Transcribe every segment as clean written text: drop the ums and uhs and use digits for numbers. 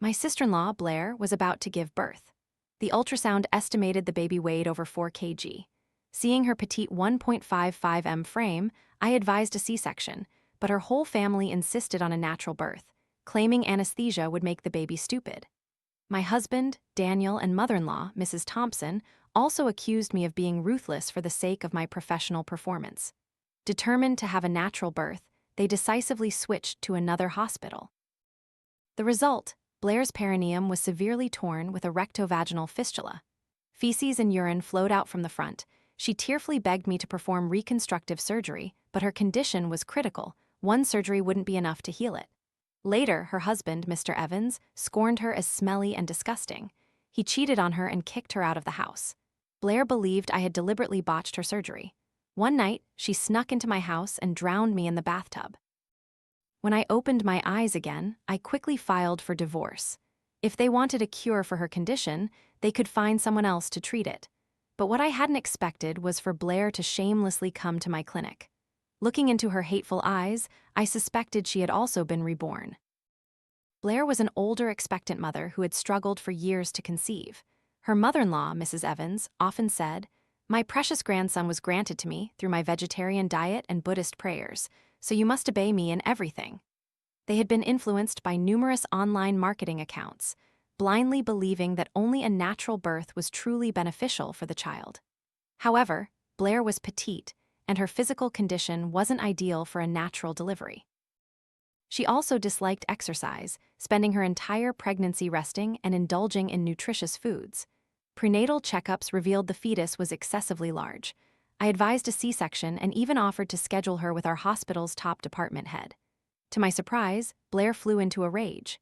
My sister-in-law, Blair, was about to give birth. The ultrasound estimated the baby weighed over 4 kg. Seeing her petite 1.55 m frame, I advised a C-section, but her whole family insisted on a natural birth, claiming anesthesia would make the baby stupid. My husband, Daniel, and mother-in-law, Mrs. Thompson, also accused me of being ruthless for the sake of my professional performance. Determined to have a natural birth, they decisively switched to another hospital. The result: Blair's perineum was severely torn with a rectovaginal fistula. Feces and urine flowed out from the front. She tearfully begged me to perform reconstructive surgery, but her condition was critical. One surgery wouldn't be enough to heal it. Later, her husband, Mr. Evans, scorned her as smelly and disgusting. He cheated on her and kicked her out of the house. Blair believed I had deliberately botched her surgery. One night, she snuck into my house and drowned me in the bathtub. When I opened my eyes again, I quickly filed for divorce. If they wanted a cure for her condition, they could find someone else to treat it. But what I hadn't expected was for Blair to shamelessly come to my clinic. Looking into her hateful eyes, I suspected she had also been reborn. Blair was an older expectant mother who had struggled for years to conceive. Her mother-in-law, Mrs. Evans, often said, "My precious grandson was granted to me through my vegetarian diet and Buddhist prayers, so you must obey me in everything." They had been influenced by numerous online marketing accounts, blindly believing that only a natural birth was truly beneficial for the child. However, Blair was petite, and her physical condition wasn't ideal for a natural delivery. She also disliked exercise, spending her entire pregnancy resting and indulging in nutritious foods. Prenatal checkups revealed the fetus was excessively large. I advised a C-section and even offered to schedule her with our hospital's top department head. To my surprise, Blair flew into a rage.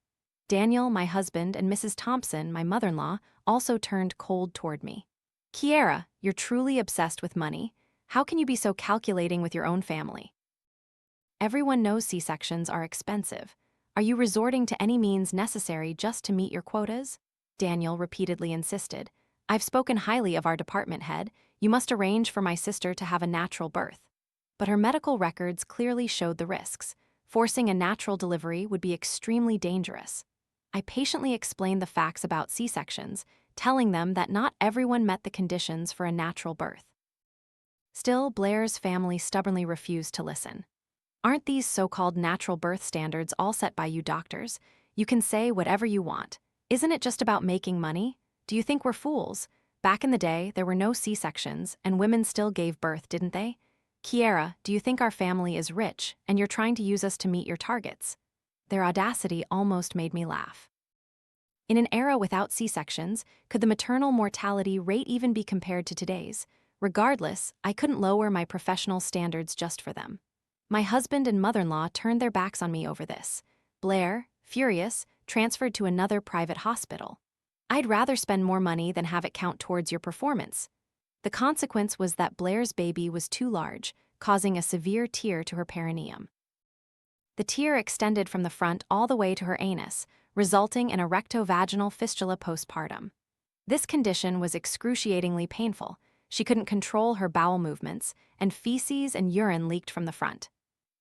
Daniel, my husband, and Mrs. Thompson, my mother-in-law, also turned cold toward me. "Kiera, you're truly obsessed with money. How can you be so calculating with your own family? Everyone knows C-sections are expensive. Are you resorting to any means necessary just to meet your quotas?" Daniel repeatedly insisted. "I've spoken highly of our department head. You must arrange for my sister to have a natural birth." But her medical records clearly showed the risks. Forcing a natural delivery would be extremely dangerous. I patiently explained the facts about C-sections, telling them that not everyone met the conditions for a natural birth. Still, Blair's family stubbornly refused to listen. "Aren't these so-called natural birth standards all set by you doctors? You can say whatever you want. Isn't it just about making money? Do you think we're fools? Back in the day, there were no C-sections, and women still gave birth, didn't they? Kiera, do you think our family is rich, and you're trying to use us to meet your targets?" Their audacity almost made me laugh. In an era without C-sections, could the maternal mortality rate even be compared to today's? Regardless, I couldn't lower my professional standards just for them. My husband and mother-in-law turned their backs on me over this. Blair, furious, transferred to another private hospital. "I'd rather spend more money than have it count towards your performance." The consequence was that Blair's baby was too large, causing a severe tear to her perineum. The tear extended from the front all the way to her anus, resulting in a rectovaginal fistula postpartum. This condition was excruciatingly painful. She couldn't control her bowel movements, and feces and urine leaked from the front.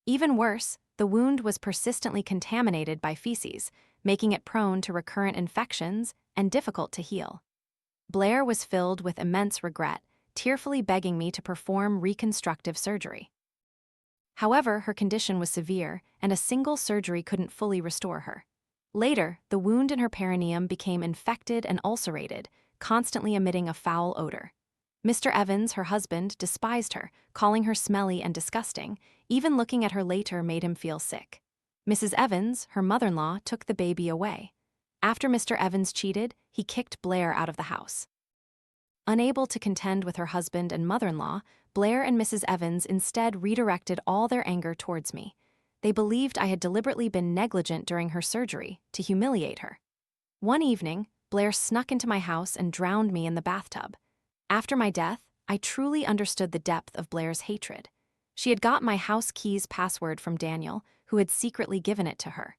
Even worse, the wound was persistently contaminated by feces, making it prone to recurrent infections and difficult to heal. Blair was filled with immense regret, tearfully begging me to perform reconstructive surgery. However, her condition was severe, and a single surgery couldn't fully restore her. Later, the wound in her perineum became infected and ulcerated, constantly emitting a foul odor. Mr. Evans, her husband, despised her, calling her smelly and disgusting. Even looking at her later made him feel sick. Mrs. Evans, her mother-in-law, took the baby away. After Mr. Evans cheated, he kicked Blair out of the house. Unable to contend with her husband and mother-in-law, Blair and Mrs. Evans instead redirected all their anger towards me. They believed I had deliberately been negligent during her surgery to humiliate her. One evening, Blair snuck into my house and drowned me in the bathtub. After my death, I truly understood the depth of Blair's hatred. She had got my house keys password from Daniel, who had secretly given it to her.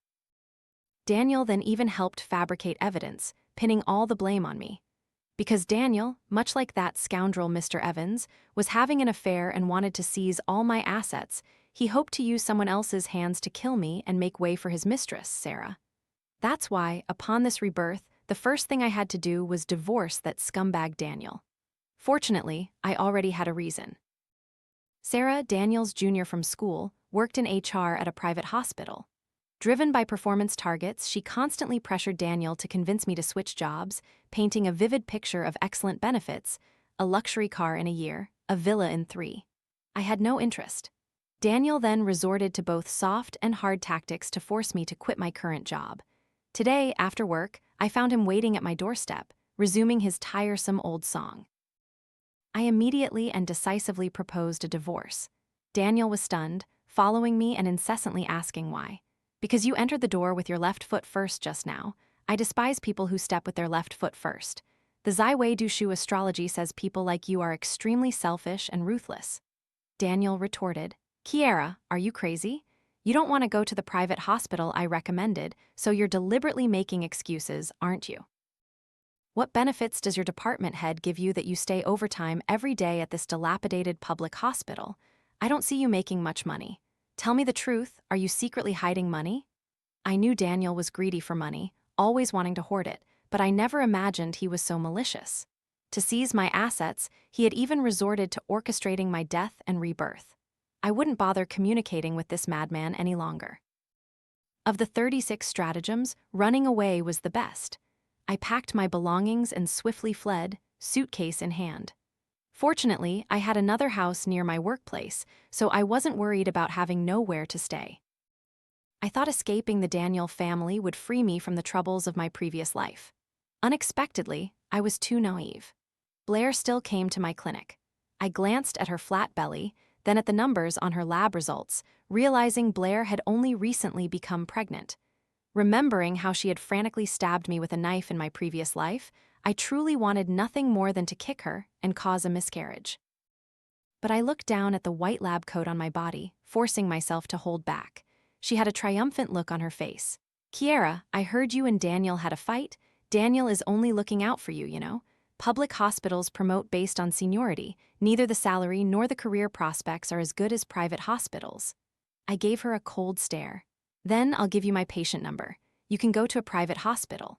Daniel then even helped fabricate evidence, pinning all the blame on me. Because Daniel, much like that scoundrel Mr. Evans, was having an affair and wanted to seize all my assets, he hoped to use someone else's hands to kill me and make way for his mistress, Sarah. That's why, upon this rebirth, the first thing I had to do was divorce that scumbag Daniel. Fortunately, I already had a reason. Sarah, Daniel's junior from school, worked in HR at a private hospital. Driven by performance targets, she constantly pressured Daniel to convince me to switch jobs, painting a vivid picture of excellent benefits, a luxury car in a year, a villa in 3. I had no interest. Daniel then resorted to both soft and hard tactics to force me to quit my current job. Today, after work, I found him waiting at my doorstep, resuming his tiresome old song. I immediately and decisively proposed a divorce. Daniel was stunned, following me and incessantly asking why. Because you entered the door with your left foot first just now. I despise people who step with their left foot first. The Zaiwei Dushu astrology says people like you are extremely selfish and ruthless. Daniel retorted, Kiera, are you crazy? You don't want to go to the private hospital I recommended, so you're deliberately making excuses, aren't you? What benefits does your department head give you that you stay overtime every day at this dilapidated public hospital? I don't see you making much money. Tell me the truth, are you secretly hiding money? I knew Daniel was greedy for money, always wanting to hoard it, but I never imagined he was so malicious. To seize my assets, he had even resorted to orchestrating my death and rebirth. I wouldn't bother communicating with this madman any longer. Of the 36 stratagems, running away was the best. I packed my belongings and swiftly fled, suitcase in hand. Fortunately, I had another house near my workplace, so I wasn't worried about having nowhere to stay. I thought escaping the Daniel family would free me from the troubles of my previous life. Unexpectedly, I was too naive. Blair still came to my clinic. I glanced at her flat belly, then at the numbers on her lab results, realizing Blair had only recently become pregnant. Remembering how she had frantically stabbed me with a knife in my previous life, I truly wanted nothing more than to kick her and cause a miscarriage. But I looked down at the white lab coat on my body, forcing myself to hold back. She had a triumphant look on her face. Kiera, I heard you and Daniel had a fight. Daniel is only looking out for you, you know. Public hospitals promote based on seniority. Neither the salary nor the career prospects are as good as private hospitals. I gave her a cold stare. Then I'll give you my patient number. You can go to a private hospital.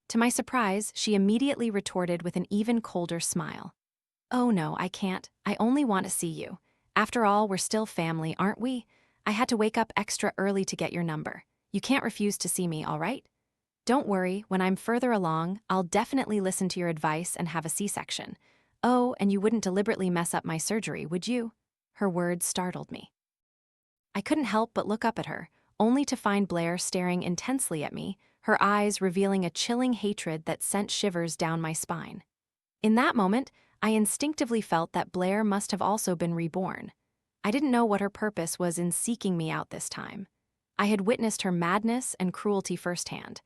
To my surprise, she immediately retorted with an even colder smile. Oh no, I can't. I only want to see you. After all, we're still family, aren't we? I had to wake up extra early to get your number. You can't refuse to see me, all right? Don't worry, when I'm further along, I'll definitely listen to your advice and have a C-section. Oh, and you wouldn't deliberately mess up my surgery, would you? Her words startled me. I couldn't help but look up at her, only to find Blair staring intensely at me, her eyes revealing a chilling hatred that sent shivers down my spine. In that moment, I instinctively felt that Blair must have also been reborn. I didn't know what her purpose was in seeking me out this time. I had witnessed her madness and cruelty firsthand.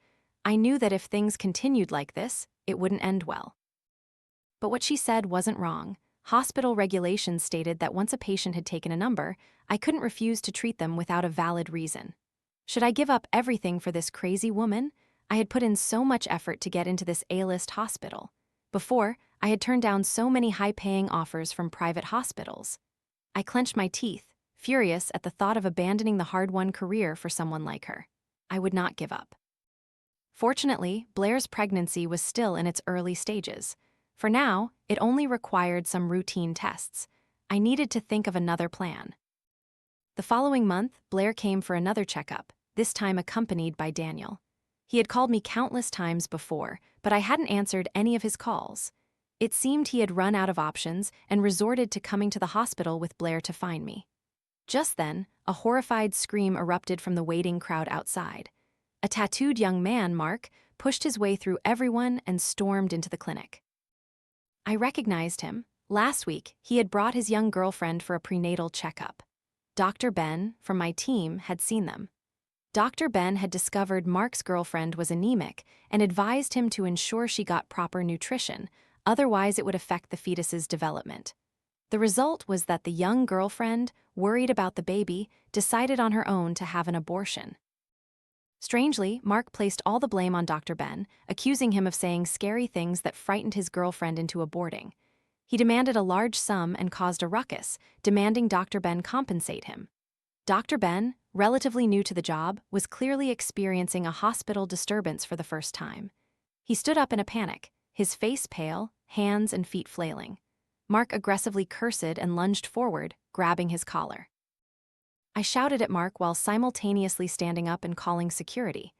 I knew that if things continued like this, it wouldn't end well. But what she said wasn't wrong. Hospital regulations stated that once a patient had taken a number, I couldn't refuse to treat them without a valid reason. Should I give up everything for this crazy woman? I had put in so much effort to get into this A-list hospital. Before, I had turned down so many high-paying offers from private hospitals. I clenched my teeth, furious at the thought of abandoning the hard-won career for someone like her. I would not give up. Fortunately, Blair's pregnancy was still in its early stages. For now, it only required some routine tests. I needed to think of another plan. The following month, Blair came for another checkup, this time accompanied by Daniel. He had called me countless times before, but I hadn't answered any of his calls. It seemed he had run out of options and resorted to coming to the hospital with Blair to find me. Just then, a horrified scream erupted from the waiting crowd outside. A tattooed young man, Mark, pushed his way through everyone and stormed into the clinic. I recognized him. Last week, he had brought his young girlfriend for a prenatal checkup. Dr. Ben, from my team, had seen them. Dr. Ben had discovered Mark's girlfriend was anemic and advised him to ensure she got proper nutrition, otherwise it would affect the fetus's development. The result was that the young girlfriend, worried about the baby, decided on her own to have an abortion. Strangely, Mark placed all the blame on Dr. Ben, accusing him of saying scary things that frightened his girlfriend into aborting. He demanded a large sum and caused a ruckus, demanding Dr. Ben compensate him. Dr. Ben, relatively new to the job, was clearly experiencing a hospital disturbance for the first time. He stood up in a panic, his face pale, hands and feet flailing. Mark aggressively cursed and lunged forward, grabbing his collar. I shouted at Mark while simultaneously standing up and calling security.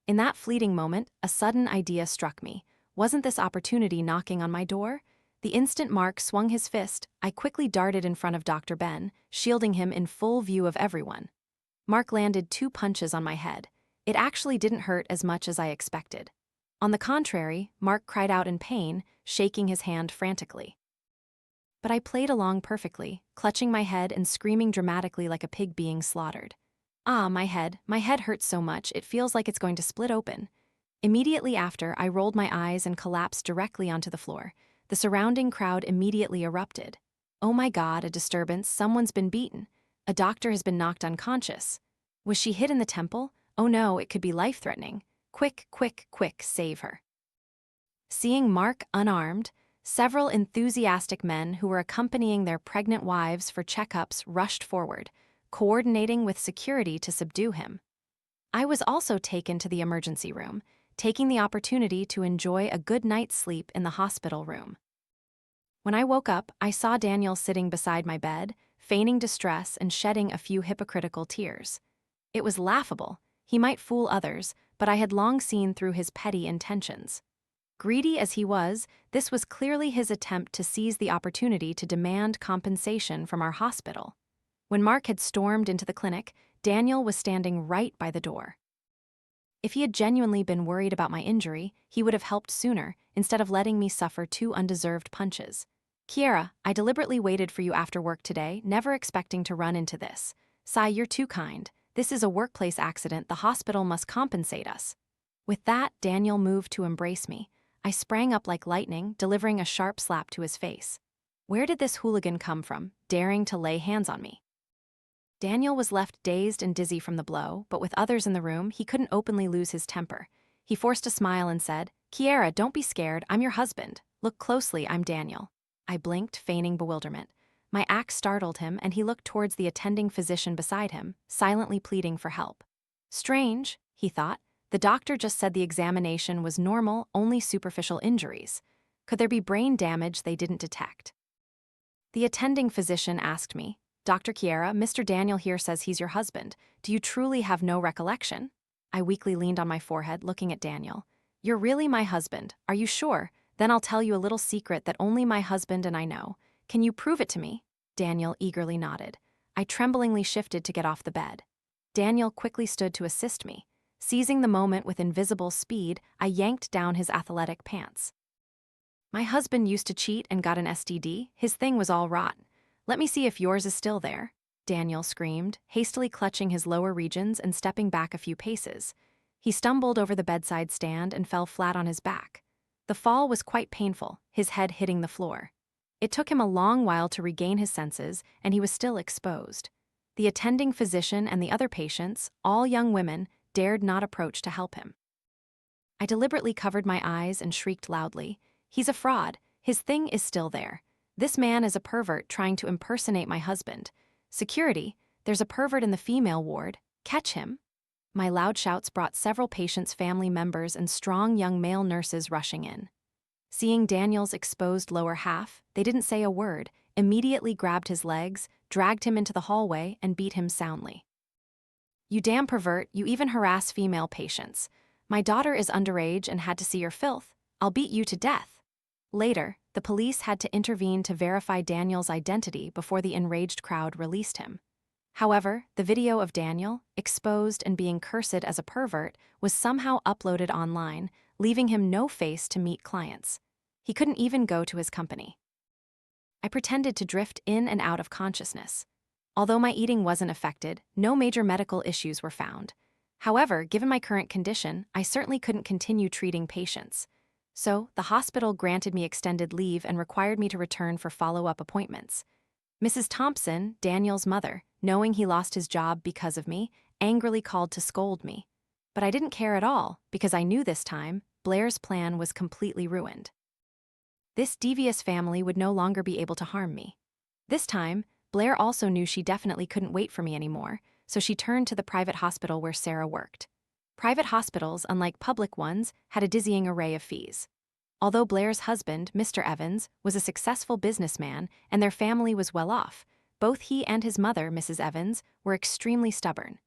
In that fleeting moment, a sudden idea struck me. Wasn't this opportunity knocking on my door? The instant Mark swung his fist, I quickly darted in front of Dr. Ben, shielding him in full view of everyone. Mark landed 2 punches on my head. It actually didn't hurt as much as I expected. On the contrary, Mark cried out in pain, shaking his hand frantically. But I played along perfectly, clutching my head and screaming dramatically like a pig being slaughtered. Ah, my head hurts so much it feels like it's going to split open. Immediately after, I rolled my eyes and collapsed directly onto the floor. The surrounding crowd immediately erupted. Oh my God, a disturbance, someone's been beaten. A doctor has been knocked unconscious. Was she hit in the temple? Oh no, it could be life-threatening. Quick, quick, quick, save her. Seeing Mark unarmed, several enthusiastic men who were accompanying their pregnant wives for checkups rushed forward, coordinating with security to subdue him. I was also taken to the emergency room, taking the opportunity to enjoy a good night's sleep in the hospital room. When I woke up, I saw Daniel sitting beside my bed, feigning distress and shedding a few hypocritical tears. It was laughable. He might fool others, but I had long seen through his petty intentions. Greedy as he was, this was clearly his attempt to seize the opportunity to demand compensation from our hospital. When Mark had stormed into the clinic, Daniel was standing right by the door. If he had genuinely been worried about my injury, he would have helped sooner, instead of letting me suffer 2 undeserved punches. Kiera, I deliberately waited for you after work today, never expecting to run into this. Sai, you're too kind. This is a workplace accident, the hospital must compensate us. With that, Daniel moved to embrace me. I sprang up like lightning, delivering a sharp slap to his face. Where did this hooligan come from, daring to lay hands on me? Daniel was left dazed and dizzy from the blow, but with others in the room, he couldn't openly lose his temper. He forced a smile and said, Kiera, don't be scared, I'm your husband. Look closely, I'm Daniel. I blinked, feigning bewilderment. My act startled him, and he looked towards the attending physician beside him, silently pleading for help. Strange, he thought. The doctor just said the examination was normal, only superficial injuries. Could there be brain damage they didn't detect? The attending physician asked me, Dr. Kiera, Mr. Daniel here says he's your husband. Do you truly have no recollection? I weakly leaned on my forehead, looking at Daniel. You're really my husband. Are you sure? Then I'll tell you a little secret that only my husband and I know. Can you prove it to me? Daniel eagerly nodded. I tremblingly shifted to get off the bed. Daniel quickly stood to assist me. Seizing the moment with invisible speed, I yanked down his athletic pants. My husband used to cheat and got an STD. His thing was all rotten. Let me see if yours is still there, Daniel screamed, hastily clutching his lower regions and stepping back a few paces. He stumbled over the bedside stand and fell flat on his back. The fall was quite painful, his head hitting the floor. It took him a long while to regain his senses, and he was still exposed. The attending physician and the other patients, all young women, dared not approach to help him. I deliberately covered my eyes and shrieked loudly. He's a fraud. His thing is still there. This man is a pervert trying to impersonate my husband. Security, there's a pervert in the female ward. Catch him. My loud shouts brought several patients' family members and strong young male nurses rushing in. Seeing Daniel's exposed lower half, they didn't say a word, immediately grabbed his legs, dragged him into the hallway, and beat him soundly. You damn pervert, you even harass female patients. My daughter is underage and had to see your filth. I'll beat you to death. Later, the police had to intervene to verify Daniel's identity before the enraged crowd released him. However, the video of Daniel, exposed and being cursed as a pervert, was somehow uploaded online, leaving him no face to meet clients. He couldn't even go to his company. I pretended to drift in and out of consciousness. Although my eating wasn't affected, no major medical issues were found. However, given my current condition, I certainly couldn't continue treating patients. So, the hospital granted me extended leave and required me to return for follow-up appointments. Mrs. Thompson, Daniel's mother, knowing he lost his job because of me, angrily called to scold me. But I didn't care at all, because I knew this time, Blair's plan was completely ruined. This devious family would no longer be able to harm me. This time, Blair also knew she definitely couldn't wait for me anymore, so she turned to the private hospital where Sarah worked. Private hospitals, unlike public ones, had a dizzying array of fees. Although Blair's husband, Mr. Evans, was a successful businessman and their family was well off, both he and his mother, Mrs. Evans, were extremely stubborn.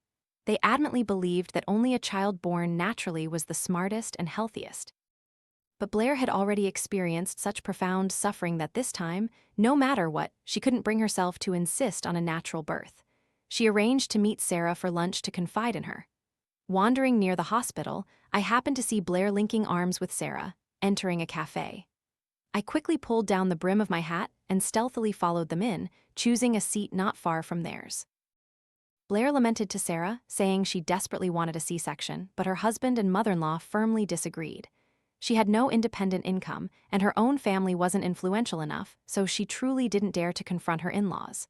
They adamantly believed that only a child born naturally was the smartest and healthiest. But Blair had already experienced such profound suffering that this time, no matter what, she couldn't bring herself to insist on a natural birth. She arranged to meet Sarah for lunch to confide in her. Wandering near the hospital, I happened to see Blair linking arms with Sarah, entering a cafe. I quickly pulled down the brim of my hat and stealthily followed them in, choosing a seat not far from theirs. Blair lamented to Sarah, saying she desperately wanted a C-section, but her husband and mother-in-law firmly disagreed. She had no independent income, and her own family wasn't influential enough, so she truly didn't dare to confront her in-laws.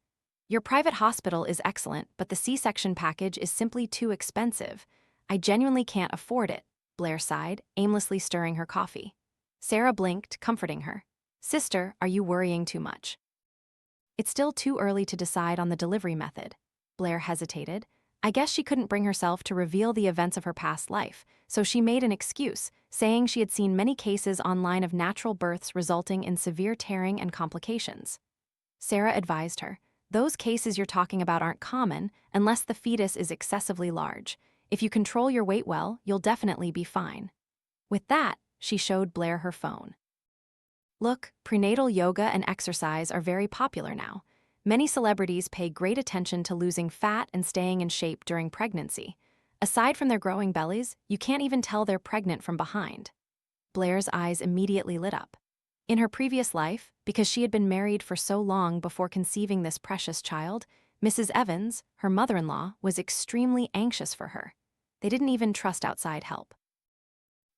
"Your private hospital is excellent, but the C-section package is simply too expensive. I genuinely can't afford it," Blair sighed, aimlessly stirring her coffee. Sarah blinked, comforting her. "Sister, are you worrying too much?" "It's still too early to decide on the delivery method." Blair hesitated. I guess she couldn't bring herself to reveal the events of her past life, so she made an excuse, saying she had seen many cases online of natural births resulting in severe tearing and complications. Sarah advised her, "Those cases you're talking about aren't common unless the fetus is excessively large. If you control your weight well, you'll definitely be fine." With that, she showed Blair her phone. "Look, prenatal yoga and exercise are very popular now. Many celebrities pay great attention to losing fat and staying in shape during pregnancy. Aside from their growing bellies, you can't even tell they're pregnant from behind." Blair's eyes immediately lit up. In her previous life, because she had been married for so long before conceiving this precious child, Mrs. Evans, her mother-in-law, was extremely anxious for her. They didn't even trust outside help.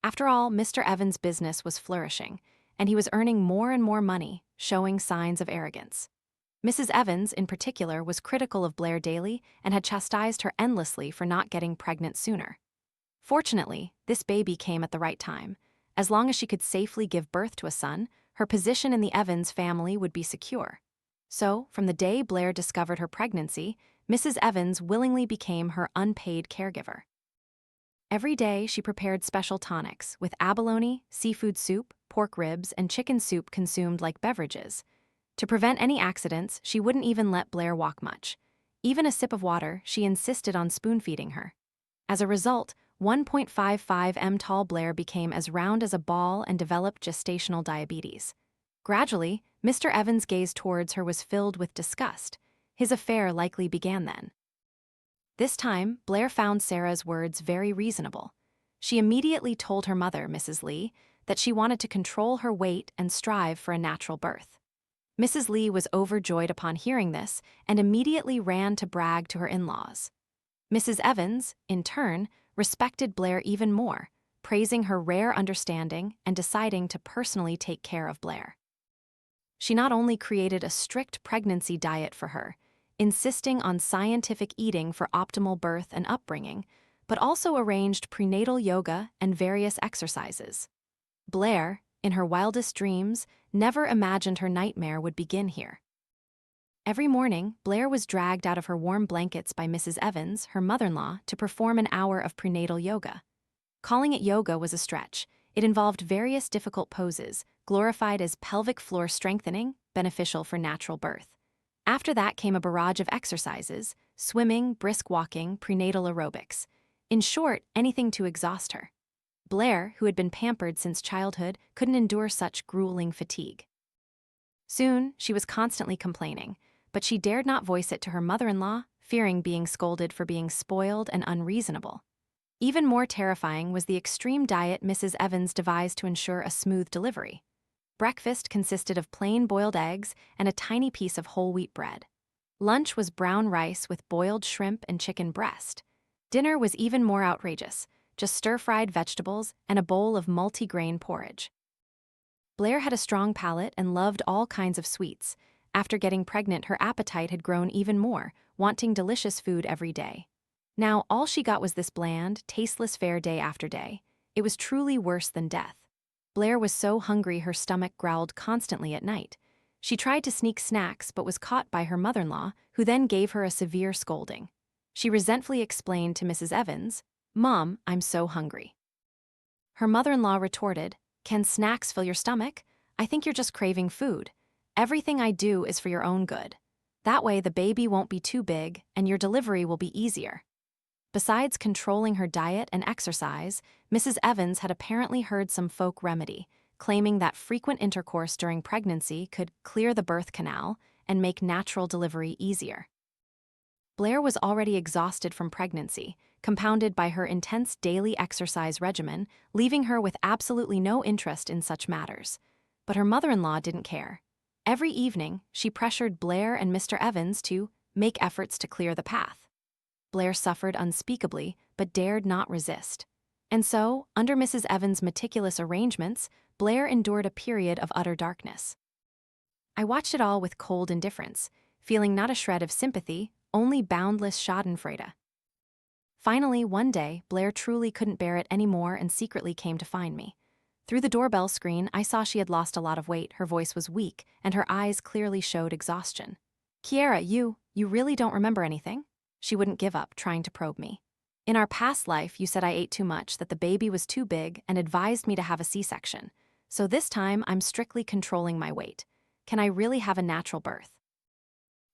After all, Mr. Evans' business was flourishing, and he was earning more and more money, showing signs of arrogance. Mrs. Evans, in particular, was critical of Blair daily and had chastised her endlessly for not getting pregnant sooner. Fortunately, this baby came at the right time. As long as she could safely give birth to a son, her position in the Evans family would be secure. So, from the day Blair discovered her pregnancy, Mrs. Evans willingly became her unpaid caregiver. Every day, she prepared special tonics, with abalone, seafood soup, pork ribs, and chicken soup consumed like beverages. To prevent any accidents, she wouldn't even let Blair walk much. Even a sip of water, she insisted on spoon-feeding her. As a result, 1.55 m tall Blair became as round as a ball and developed gestational diabetes. Gradually, Mr. Evans' gaze towards her was filled with disgust. His affair likely began then. This time, Blair found Sarah's words very reasonable. She immediately told her mother, Mrs. Lee, that she wanted to control her weight and strive for a natural birth. Mrs. Lee was overjoyed upon hearing this and immediately ran to brag to her in-laws. Mrs. Evans, in turn, respected Blair even more, praising her rare understanding and deciding to personally take care of Blair. She not only created a strict pregnancy diet for her, insisting on scientific eating for optimal birth and upbringing, but also arranged prenatal yoga and various exercises. Blair, in her wildest dreams, never imagined her nightmare would begin here. Every morning, Blair was dragged out of her warm blankets by Mrs. Evans, her mother-in-law, to perform an hour of prenatal yoga. Calling it yoga was a stretch. It involved various difficult poses, glorified as pelvic floor strengthening, beneficial for natural birth. After that came a barrage of exercises: swimming, brisk walking, prenatal aerobics. In short, anything to exhaust her. Blair, who had been pampered since childhood, couldn't endure such grueling fatigue. Soon, she was constantly complaining, but she dared not voice it to her mother-in-law, fearing being scolded for being spoiled and unreasonable. Even more terrifying was the extreme diet Mrs. Evans devised to ensure a smooth delivery. Breakfast consisted of plain boiled eggs and a tiny piece of whole wheat bread. Lunch was brown rice with boiled shrimp and chicken breast. Dinner was even more outrageous: just stir-fried vegetables and a bowl of multi-grain porridge. Blair had a strong palate and loved all kinds of sweets. After getting pregnant, her appetite had grown even more, wanting delicious food every day. Now, all she got was this bland, tasteless fare day after day. It was truly worse than death. Blair was so hungry her stomach growled constantly at night. She tried to sneak snacks but was caught by her mother-in-law, who then gave her a severe scolding. She resentfully explained to Mrs. Evans, "Mom, I'm so hungry." Her mother-in-law retorted, "Can snacks fill your stomach? I think you're just craving food. Everything I do is for your own good. That way the baby won't be too big and your delivery will be easier." Besides controlling her diet and exercise, Mrs. Evans had apparently heard some folk remedy, claiming that frequent intercourse during pregnancy could clear the birth canal and make natural delivery easier. Blair was already exhausted from pregnancy, compounded by her intense daily exercise regimen, leaving her with absolutely no interest in such matters. But her mother-in-law didn't care. Every evening, she pressured Blair and Mr. Evans to make efforts to clear the path. Blair suffered unspeakably, but dared not resist. And so, under Mrs. Evans' meticulous arrangements, Blair endured a period of utter darkness. I watched it all with cold indifference, feeling not a shred of sympathy, only boundless schadenfreude. Finally, one day, Blair truly couldn't bear it anymore and secretly came to find me. Through the doorbell screen, I saw she had lost a lot of weight, her voice was weak, and her eyes clearly showed exhaustion. "Kiera, you really don't remember anything?" She wouldn't give up, trying to probe me. "In our past life, you said I ate too much, that the baby was too big, and advised me to have a C-section. So this time, I'm strictly controlling my weight. Can I really have a natural birth?"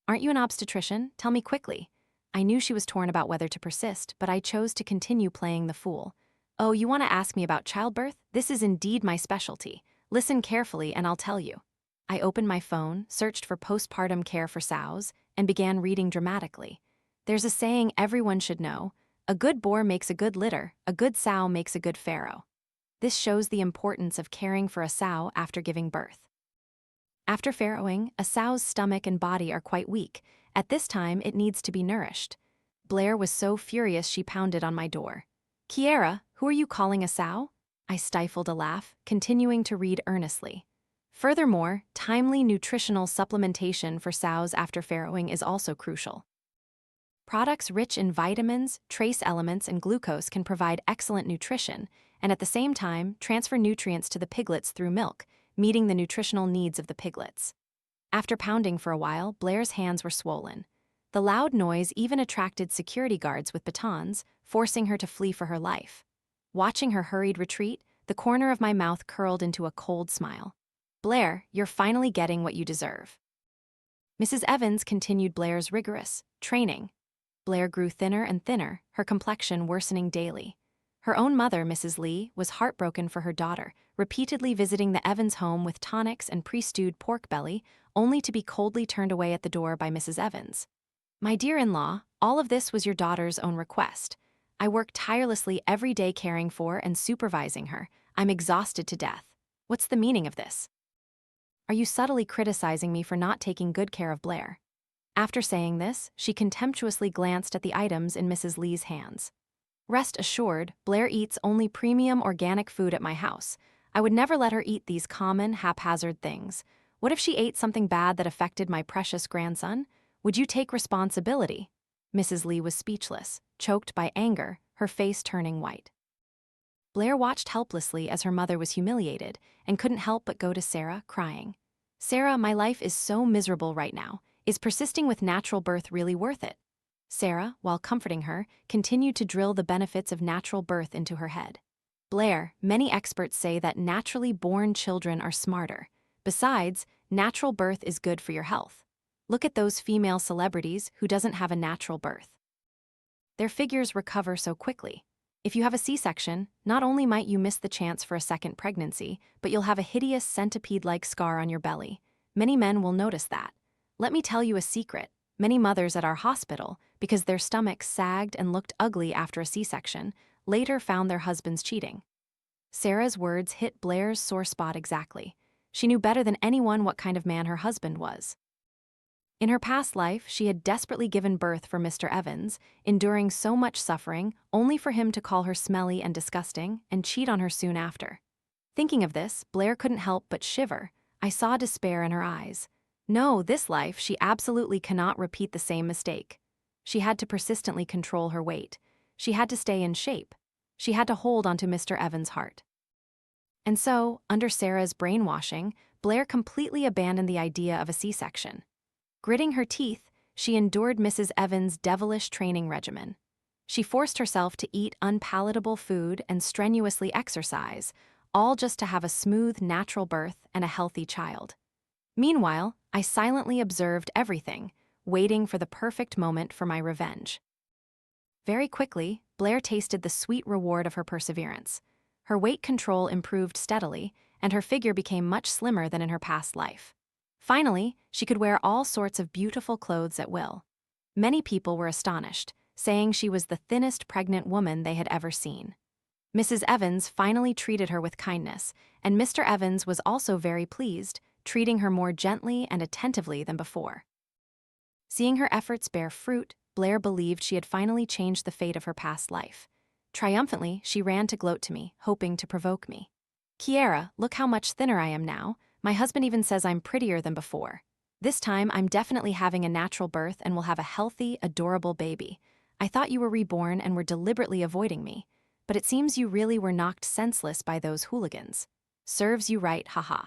"Aren't you an obstetrician? Tell me quickly." I knew she was torn about whether to persist, but I chose to continue playing the fool. "Oh, you want to ask me about childbirth? This is indeed my specialty. Listen carefully and I'll tell you." I opened my phone, searched for postpartum care for sows, and began reading dramatically. There's a saying everyone should know: a good boar makes a good litter, a good sow makes a good farrow. This shows the importance of caring for a sow after giving birth. After farrowing, a sow's stomach and body are quite weak. At this time, it needs to be nourished. Blair was so furious she pounded on my door. "Kiera, who are you calling a sow?" I stifled a laugh, continuing to read earnestly. Furthermore, timely nutritional supplementation for sows after farrowing is also crucial. Products rich in vitamins, trace elements, and glucose can provide excellent nutrition, and at the same time, transfer nutrients to the piglets through milk, meeting the nutritional needs of the piglets. After pounding for a while, Blair's hands were swollen. The loud noise even attracted security guards with batons, forcing her to flee for her life. Watching her hurried retreat, the corner of my mouth curled into a cold smile. "Blair, you're finally getting what you deserve." Mrs. Evans continued Blair's rigorous training. Blair grew thinner and thinner, her complexion worsening daily. Her own mother, Mrs. Lee, was heartbroken for her daughter, repeatedly visiting the Evans home with tonics and pre-stewed pork belly, only to be coldly turned away at the door by Mrs. Evans. "My dear in-law, all of this was your daughter's own request. I work tirelessly every day caring for and supervising her. I'm exhausted to death. What's the meaning of this? Are you subtly criticizing me for not taking good care of Blair?" After saying this, she contemptuously glanced at the items in Mrs. Lee's hands. "Rest assured, Blair eats only premium organic food at my house. I would never let her eat these common, haphazard things. What if she ate something bad that affected my precious grandson? Would you take responsibility?" Mrs. Lee was speechless, choked by anger, her face turning white. Blair watched helplessly as her mother was humiliated and couldn't help but go to Sarah, crying. "Sarah, my life is so miserable right now. Is persisting with natural birth really worth it?" Sarah, while comforting her, continued to drill the benefits of natural birth into her head. "Blair, many experts say that naturally born children are smarter. Besides, natural birth is good for your health. Look at those female celebrities who doesn't have a natural birth. Their figures recover so quickly. If you have a C-section, not only might you miss the chance for a second pregnancy, but you'll have a hideous centipede-like scar on your belly. Many men will notice that. Let me tell you a secret. Many mothers at our hospital, because their stomachs sagged and looked ugly after a C-section, later found their husbands cheating." Sarah's words hit Blair's sore spot exactly. She knew better than anyone what kind of man her husband was. In her past life, she had desperately given birth for Mr. Evans, enduring so much suffering, only for him to call her smelly and disgusting and cheat on her soon after. Thinking of this, Blair couldn't help but shiver. I saw despair in her eyes. No, this life, she absolutely cannot repeat the same mistake. She had to persistently control her weight. She had to stay in shape. She had to hold onto Mr. Evans' heart. And so, under Sarah's brainwashing, Blair completely abandoned the idea of a C-section. Gritting her teeth, she endured Mrs. Evans' devilish training regimen. She forced herself to eat unpalatable food and strenuously exercise, all just to have a smooth, natural birth and a healthy child. Meanwhile, I silently observed everything, waiting for the perfect moment for my revenge. Very quickly, Blair tasted the sweet reward of her perseverance. Her weight control improved steadily, and her figure became much slimmer than in her past life. Finally, she could wear all sorts of beautiful clothes at will. Many people were astonished, saying she was the thinnest pregnant woman they had ever seen. Mrs. Evans finally treated her with kindness, and Mr. Evans was also very pleased, treating her more gently and attentively than before. Seeing her efforts bear fruit, Blair believed she had finally changed the fate of her past life. Triumphantly, she ran to gloat to me, hoping to provoke me. "Kiera, look how much thinner I am now. My husband even says I'm prettier than before. This time, I'm definitely having a natural birth and will have a healthy, adorable baby. I thought you were reborn and were deliberately avoiding me. But it seems you really were knocked senseless by those hooligans. Serves you right, haha.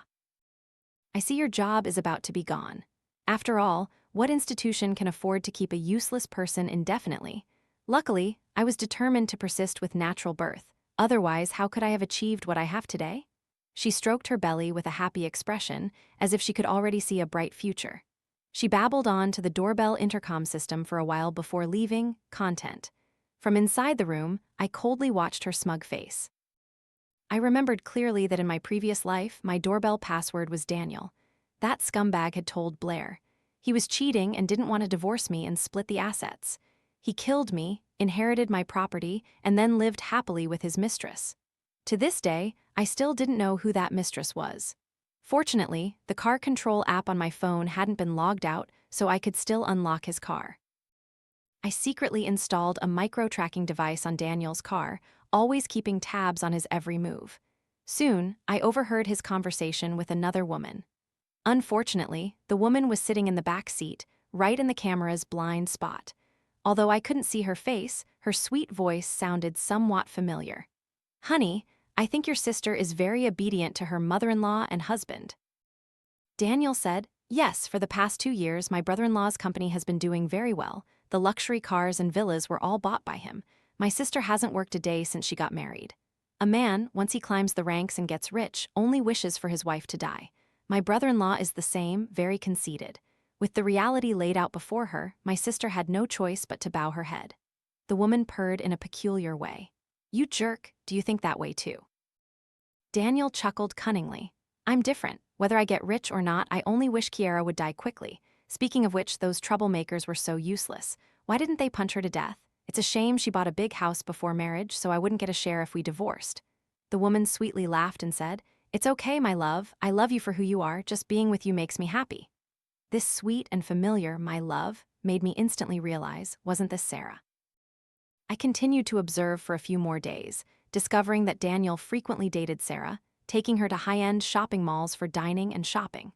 I see your job is about to be gone. After all, what institution can afford to keep a useless person indefinitely? Luckily, I was determined to persist with natural birth. Otherwise, how could I have achieved what I have today?" She stroked her belly with a happy expression, as if she could already see a bright future. She babbled on to the doorbell intercom system for a while before leaving, content. From inside the room, I coldly watched her smug face. I remembered clearly that in my previous life, my doorbell password was Daniel. That scumbag had told Blair. He was cheating and didn't want to divorce me and split the assets. He killed me, inherited my property, and then lived happily with his mistress. To this day, I still didn't know who that mistress was. Fortunately, the car control app on my phone hadn't been logged out, so I could still unlock his car. I secretly installed a micro-tracking device on Daniel's car, always keeping tabs on his every move. Soon, I overheard his conversation with another woman. Unfortunately, the woman was sitting in the back seat, right in the camera's blind spot. Although I couldn't see her face, her sweet voice sounded somewhat familiar. "Honey, I think your sister is very obedient to her mother-in-law and husband." Daniel said, "Yes, for the past 2 years, my brother-in-law's company has been doing very well. The luxury cars and villas were all bought by him. My sister hasn't worked a day since she got married. A man, once he climbs the ranks and gets rich, only wishes for his wife to die. My brother-in-law is the same, very conceited. With the reality laid out before her, my sister had no choice but to bow her head." The woman purred in a peculiar way. "You jerk, do you think that way too?" Daniel chuckled cunningly. "I'm different. Whether I get rich or not, I only wish Kiera would die quickly. Speaking of which, those troublemakers were so useless. Why didn't they punch her to death? It's a shame she bought a big house before marriage, so I wouldn't get a share if we divorced." The woman sweetly laughed and said, "It's okay, my love. I love you for who you are. Just being with you makes me happy." This sweet and familiar "my love" made me instantly realize, wasn't this Sarah? I continued to observe for a few more days, discovering that Daniel frequently dated Sarah, taking her to high-end shopping malls for dining and shopping.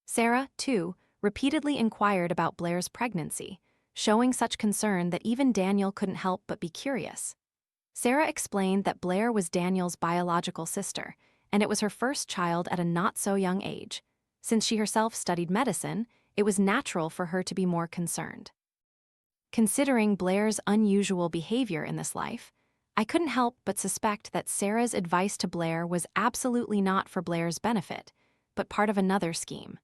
Sarah, too, repeatedly inquired about Blair's pregnancy, showing such concern that even Daniel couldn't help but be curious. Sarah explained that Blair was Daniel's biological sister, and it was her first child at a not-so-young age. Since she herself studied medicine, it was natural for her to be more concerned. Considering Blair's unusual behavior in this life, I couldn't help but suspect that Sarah's advice to Blair was absolutely not for Blair's benefit, but part of another scheme.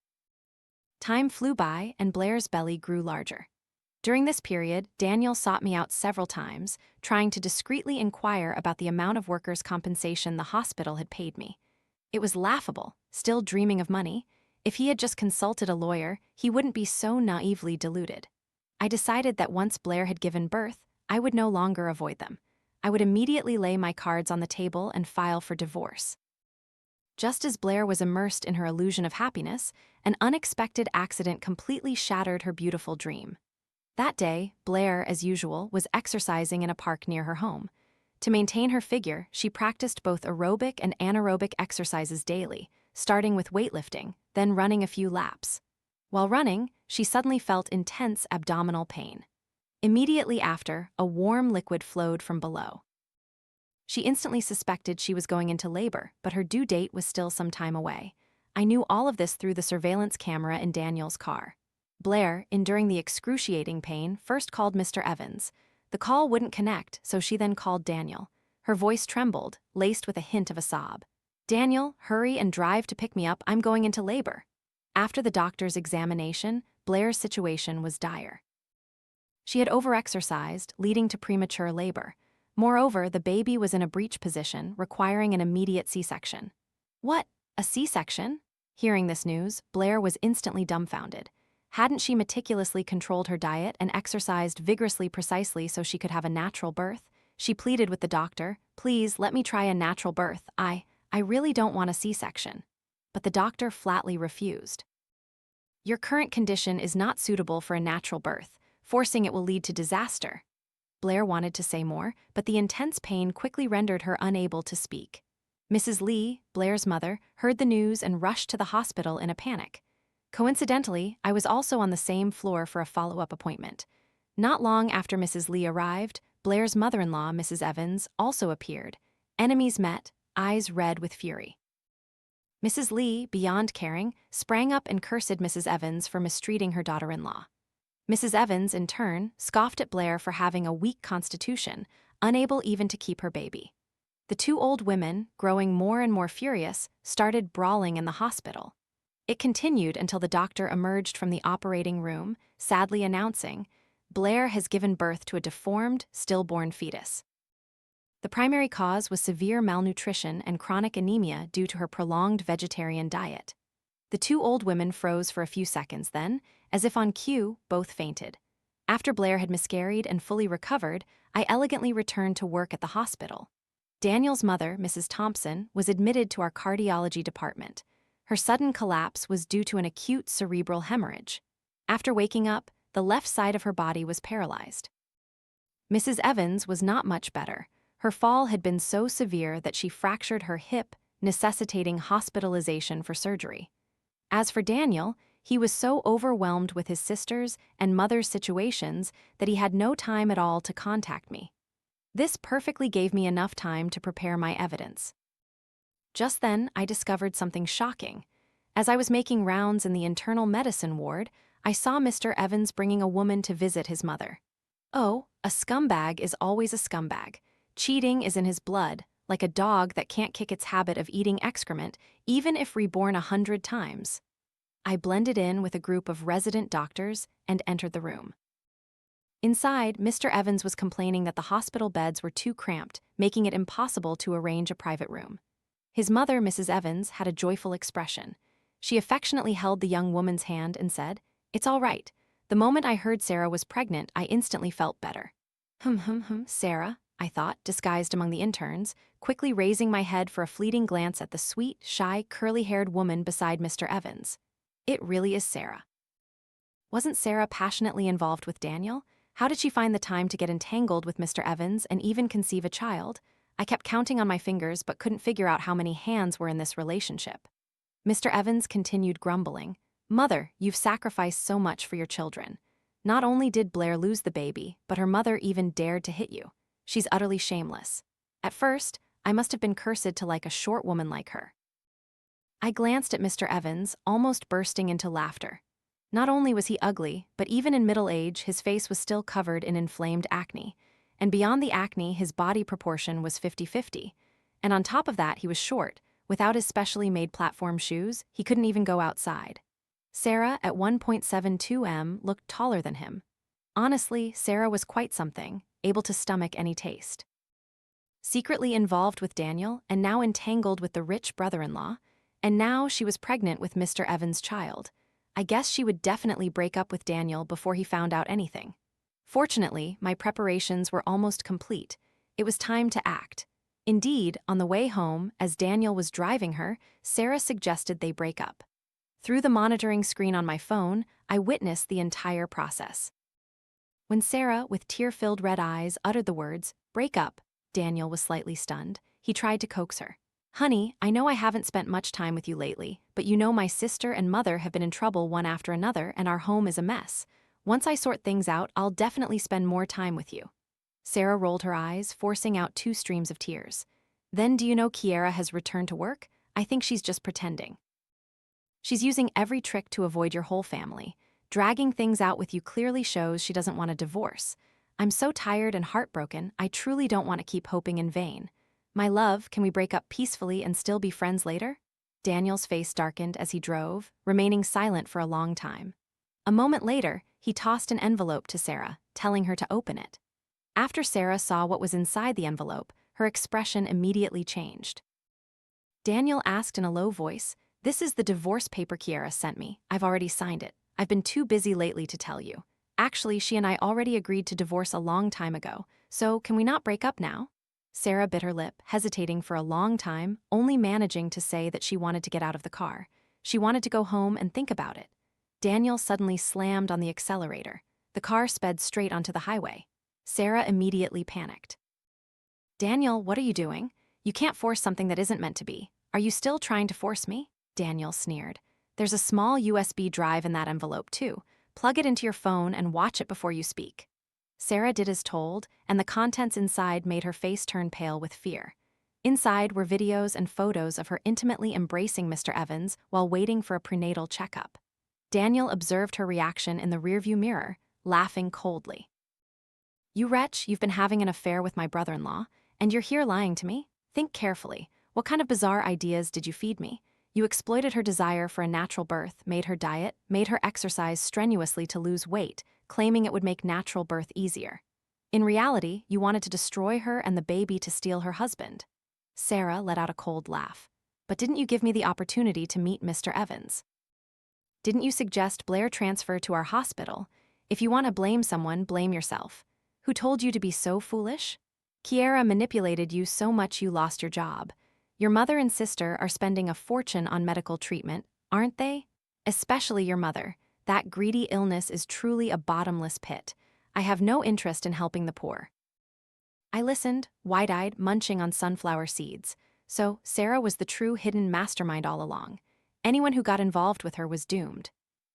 Time flew by and Blair's belly grew larger. During this period, Daniel sought me out several times, trying to discreetly inquire about the amount of workers' compensation the hospital had paid me. It was laughable, still dreaming of money. If he had just consulted a lawyer, he wouldn't be so naively deluded. I decided that once Blair had given birth, I would no longer avoid them. I would immediately lay my cards on the table and file for divorce. Just as Blair was immersed in her illusion of happiness, an unexpected accident completely shattered her beautiful dream. That day, Blair, as usual, was exercising in a park near her home. To maintain her figure, she practiced both aerobic and anaerobic exercises daily, starting with weightlifting, then running a few laps. While running, she suddenly felt intense abdominal pain. Immediately after, a warm liquid flowed from below. She instantly suspected she was going into labor, but her due date was still some time away. I knew all of this through the surveillance camera in Daniel's car. Blair, enduring the excruciating pain, first called Mr. Evans. The call wouldn't connect, so she then called Daniel. Her voice trembled, laced with a hint of a sob. "Daniel, hurry and drive to pick me up, I'm going into labor." After the doctor's examination, Blair's situation was dire. She had overexercised, leading to premature labor. Moreover, the baby was in a breech position, requiring an immediate C-section. What? A C-section? Hearing this news, Blair was instantly dumbfounded. Hadn't she meticulously controlled her diet and exercised vigorously precisely so she could have a natural birth? She pleaded with the doctor, "Please, let me try a natural birth. I really don't want a C-section." But the doctor flatly refused. "Your current condition is not suitable for a natural birth. Forcing it will lead to disaster." Blair wanted to say more, but the intense pain quickly rendered her unable to speak. Mrs. Lee, Blair's mother, heard the news and rushed to the hospital in a panic. Coincidentally, I was also on the same floor for a follow-up appointment. Not long after Mrs. Lee arrived, Blair's mother-in-law, Mrs. Evans, also appeared. Enemies met, eyes red with fury. Mrs. Lee, beyond caring, sprang up and cursed Mrs. Evans for mistreating her daughter-in-law. Mrs. Evans, in turn, scoffed at Blair for having a weak constitution, unable even to keep her baby. The two old women, growing more and more furious, started brawling in the hospital. It continued until the doctor emerged from the operating room, sadly announcing, "Blair has given birth to a deformed, stillborn fetus." The primary cause was severe malnutrition and chronic anemia due to her prolonged vegetarian diet. The two old women froze for a few seconds then, as if on cue, both fainted. After Blair had miscarried and fully recovered, I elegantly returned to work at the hospital. Daniel's mother, Mrs. Thompson, was admitted to our cardiology department. Her sudden collapse was due to an acute cerebral hemorrhage. After waking up, the left side of her body was paralyzed. Mrs. Evans was not much better. Her fall had been so severe that she fractured her hip, necessitating hospitalization for surgery. As for Daniel, he was so overwhelmed with his sister's and mother's situations that he had no time at all to contact me. This perfectly gave me enough time to prepare my evidence. Just then, I discovered something shocking. As I was making rounds in the internal medicine ward, I saw Mr. Evans bringing a woman to visit his mother. Oh, a scumbag is always a scumbag. Cheating is in his blood, like a dog that can't kick its habit of eating excrement, even if reborn 100 times. I blended in with a group of resident doctors and entered the room. Inside, Mr. Evans was complaining that the hospital beds were too cramped, making it impossible to arrange a private room. His mother, Mrs. Evans, had a joyful expression. She affectionately held the young woman's hand and said, "It's all right. The moment I heard Sarah was pregnant, I instantly felt better." Sarah, I thought, disguised among the interns, quickly raising my head for a fleeting glance at the sweet, shy, curly-haired woman beside Mr. Evans. It really is Sarah. Wasn't Sarah passionately involved with Daniel? How did she find the time to get entangled with Mr. Evans and even conceive a child? I kept counting on my fingers but couldn't figure out how many hands were in this relationship. Mr. Evans continued grumbling. "Mother, you've sacrificed so much for your children. Not only did Blair lose the baby, but her mother even dared to hit you. She's utterly shameless. At first, I must have been cursed to like a short woman like her." I glanced at Mr. Evans, almost bursting into laughter. Not only was he ugly, but even in middle age, his face was still covered in inflamed acne. And beyond the acne, his body proportion was 50-50. And on top of that, he was short. Without his specially made platform shoes, he couldn't even go outside. Sarah, at 1.72 m, looked taller than him. Honestly, Sarah was quite something, able to stomach any taste. Secretly involved with Daniel, and now entangled with the rich brother-in-law, and now she was pregnant with Mr. Evans' child. I guess she would definitely break up with Daniel before he found out anything. Fortunately, my preparations were almost complete. It was time to act. Indeed, on the way home, as Daniel was driving her, Sarah suggested they break up. Through the monitoring screen on my phone, I witnessed the entire process. When Sarah, with tear-filled red eyes, uttered the words, "Break up," Daniel was slightly stunned. He tried to coax her. "Honey, I know I haven't spent much time with you lately, but you know my sister and mother have been in trouble one after another and our home is a mess. Once I sort things out, I'll definitely spend more time with you." Sarah rolled her eyes, forcing out 2 streams of tears. "Then do you know Kiera has returned to work? I think she's just pretending. She's using every trick to avoid your whole family. Dragging things out with you clearly shows she doesn't want a divorce. I'm so tired and heartbroken, I truly don't want to keep hoping in vain. My love, can we break up peacefully and still be friends later? Daniel's face darkened as he drove, remaining silent for a long time. A moment later, he tossed an envelope to Sarah, telling her to open it. After Sarah saw what was inside the envelope, her expression immediately changed. Daniel asked in a low voice, "This is the divorce paper Kiara sent me. I've already signed it. I've been too busy lately to tell you. Actually, she and I already agreed to divorce a long time ago, so can we not break up now?" Sarah bit her lip, hesitating for a long time, only managing to say that she wanted to get out of the car. She wanted to go home and think about it. Daniel suddenly slammed on the accelerator. The car sped straight onto the highway. Sarah immediately panicked. "Daniel, what are you doing? You can't force something that isn't meant to be. Are you still trying to force me?" Daniel sneered. "There's a small USB drive in that envelope too. Plug it into your phone and watch it before you speak." Sarah did as told, and the contents inside made her face turn pale with fear. Inside were videos and photos of her intimately embracing Mr. Evans while waiting for a prenatal checkup. Daniel observed her reaction in the rearview mirror, laughing coldly. "You wretch, you've been having an affair with my brother-in-law, and you're here lying to me? Think carefully. What kind of bizarre ideas did you feed me? You exploited her desire for a natural birth, made her diet, made her exercise strenuously to lose weight, claiming it would make natural birth easier. In reality, you wanted to destroy her and the baby to steal her husband." Sarah let out a cold laugh. "But didn't you give me the opportunity to meet Mr. Evans? Didn't you suggest Blair transfer to our hospital? If you want to blame someone, blame yourself. Who told you to be so foolish? Kiara manipulated you so much you lost your job. Your mother and sister are spending a fortune on medical treatment, aren't they? Especially your mother. That greedy illness is truly a bottomless pit. I have no interest in helping the poor." I listened, wide-eyed, munching on sunflower seeds. So Sarah was the true hidden mastermind all along. Anyone who got involved with her was doomed.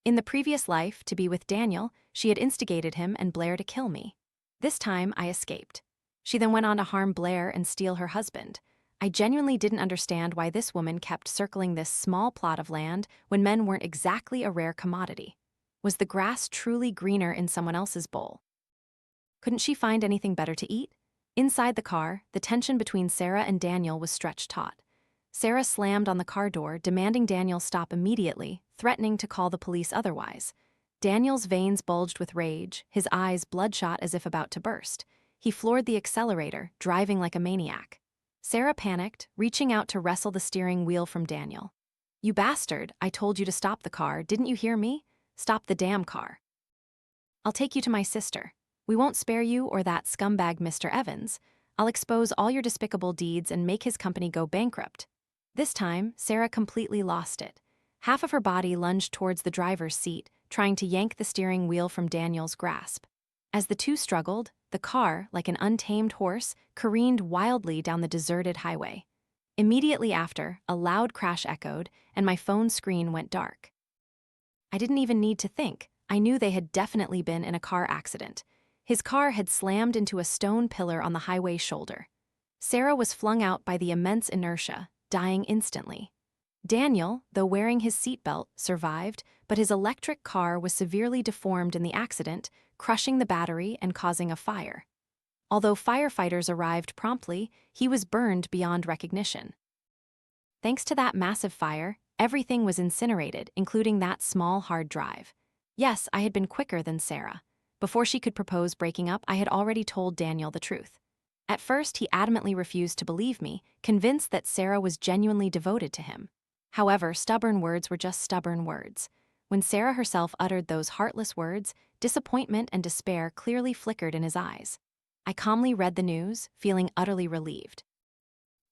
In the previous life, to be with Daniel, she had instigated him and Blair to kill me. This time, I escaped. She then went on to harm Blair and steal her husband. I genuinely didn't understand why this woman kept circling this small plot of land when men weren't exactly a rare commodity. Was the grass truly greener in someone else's bowl? Couldn't she find anything better to eat? Inside the car, the tension between Sarah and Daniel was stretched taut. Sarah slammed on the car door, demanding Daniel stop immediately, threatening to call the police otherwise. Daniel's veins bulged with rage, his eyes bloodshot as if about to burst. He floored the accelerator, driving like a maniac. Sarah panicked, reaching out to wrestle the steering wheel from Daniel. "You bastard, I told you to stop the car, didn't you hear me? Stop the damn car. I'll take you to my sister. We won't spare you or that scumbag Mr. Evans. I'll expose all your despicable deeds and make his company go bankrupt." This time, Sarah completely lost it. Half of her body lunged towards the driver's seat, trying to yank the steering wheel from Daniel's grasp. As the two struggled, the car, like an untamed horse, careened wildly down the deserted highway. Immediately after, a loud crash echoed, and my phone screen went dark. I didn't even need to think. I knew they had definitely been in a car accident. His car had slammed into a stone pillar on the highway shoulder. Sarah was flung out by the immense inertia, dying instantly. Daniel, though wearing his seatbelt, survived, but his electric car was severely deformed in the accident, crushing the battery and causing a fire. Although firefighters arrived promptly, he was burned beyond recognition. Thanks to that massive fire, everything was incinerated, including that small hard drive. Yes, I had been quicker than Sarah. Before she could propose breaking up, I had already told Daniel the truth. At first, he adamantly refused to believe me, convinced that Sarah was genuinely devoted to him. However, stubborn words were just stubborn words. When Sarah herself uttered those heartless words, disappointment and despair clearly flickered in his eyes. I calmly read the news, feeling utterly relieved.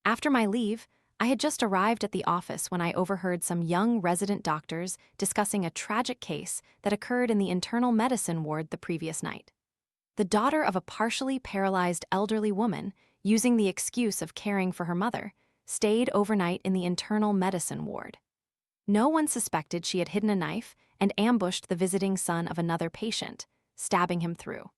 After my leave, I had just arrived at the office when I overheard some young resident doctors discussing a tragic case that occurred in the internal medicine ward the previous night. The daughter of a partially paralyzed elderly woman, using the excuse of caring for her mother, stayed overnight in the internal medicine ward. No one suspected she had hidden a knife and ambushed the visiting son of another patient, stabbing him through.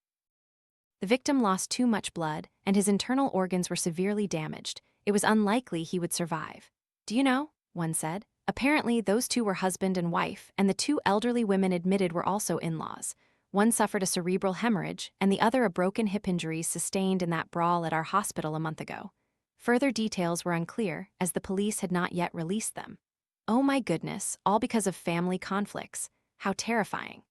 The victim lost too much blood, and his internal organs were severely damaged. It was unlikely he would survive. "Do you know," one said, Apparently, those two were husband and wife, and the two elderly women admitted were also in-laws. One suffered a cerebral hemorrhage, and the other a broken hip injury sustained in that brawl at our hospital a month ago. Further details were unclear, as the police had not yet released them. Oh my goodness, all because of family conflicts. How terrifying.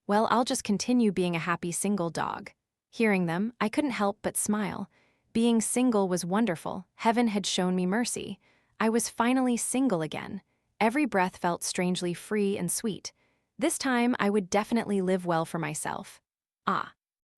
Well, I'll just continue being a happy single dog. Hearing them, I couldn't help but smile. Being single was wonderful. Heaven had shown me mercy. I was finally single again. Every breath felt strangely free and sweet. This time, I would definitely live well for myself. Ah,